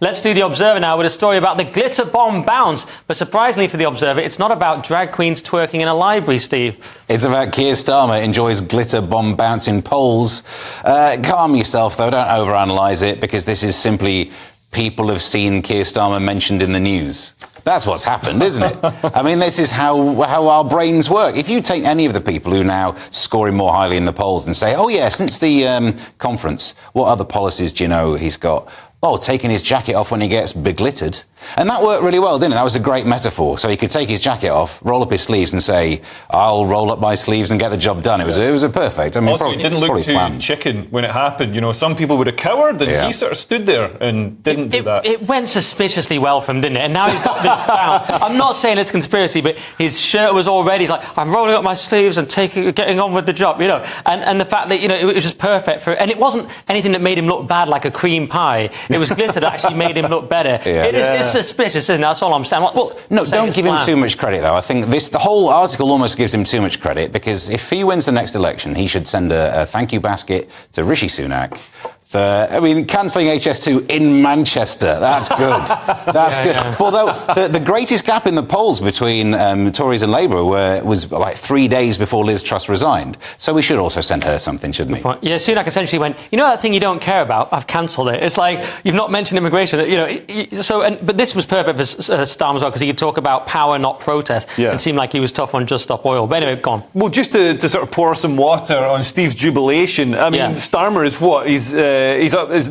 Let's do The Observer now with a story about the glitter bomb bounce. But surprisingly for The Observer, it's not about drag queens twerking in a library, Steve. It's about Kearse Starmer enjoys glitter bomb bounce in polls. Calm yourself, though. Don't overanalyze it, because this is simply people have seen Keir Starmer mentioned in the news. That's what's happened, isn't it? I mean, this is how our brains work. If you take any of the people who now score him more highly in the polls and say, oh, yeah, since the conference, what other policies do you know he's got? Oh, taking his jacket off when he gets beglittered. And that worked really well, didn't it? That was a great metaphor. So he could take his jacket off, roll up his sleeves and say, I'll roll up my sleeves and get the job done. It was a perfect. I mean, also, it didn't look too chicken when it happened. You know, some people would have cowered, and he sort of stood there and didn't do that. It went suspiciously well for him, didn't it? And now he's got this bounce. I'm not saying it's conspiracy, but his shirt was already like, I'm rolling up my sleeves and getting on with the job, you know. And the fact that, you know, it was just perfect for... And it wasn't anything that made him look bad like a cream pie. It was glitter that actually made him look better. It's suspicious, isn't it? That's all I'm saying. Don't give him too much credit, though. I think the whole article almost gives him too much credit, because if he wins the next election, he should send a thank you basket to Rishi Sunak for, cancelling HS2 in Manchester. That's good. That's good. Yeah. Although the greatest gap in the polls between Tories and Labour was like 3 days before Liz Truss resigned. So we should also send her something, shouldn't we? Yeah, Sunak essentially went, you know that thing you don't care about? I've cancelled it. It's like, you've not mentioned immigration. You know, but this was perfect for Starmer as well, because he could talk about power, not protest. Yeah. It seemed like he was tough on Just Stop Oil. But anyway, go on. Well, just to sort of pour some water on Steve's jubilation, I mean, Starmer is what? His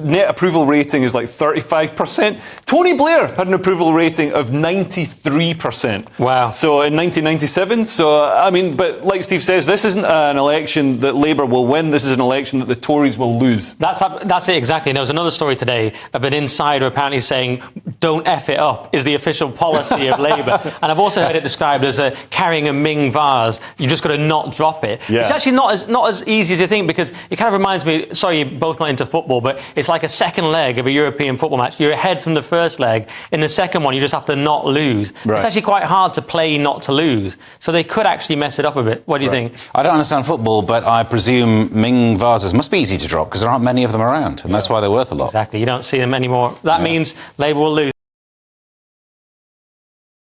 net approval rating is like 35%. Tony Blair had an approval rating of 93%. Wow. So in 1997. So, I mean, but like Steve says, this isn't an election that Labour will win. This is an election that the Tories will lose. That's it, exactly. And there was another story today of an insider apparently saying, don't F it up, is the official policy of Labour. And I've also heard it described as carrying a Ming vase. You just got to not drop it. Yeah. It's actually not as easy as you think, because it kind of reminds me, sorry, you're both not into football, but it's like a second leg of a European football match. You're ahead from the first leg. In the second one, you just have to not lose. Right. It's actually quite hard to play not to lose. So they could actually mess it up a bit. What do you think? I don't understand football, but I presume Ming vases must be easy to drop, because there aren't many of them around, and that's why they're worth a lot. Exactly. You don't see them anymore. That means Labour will lose.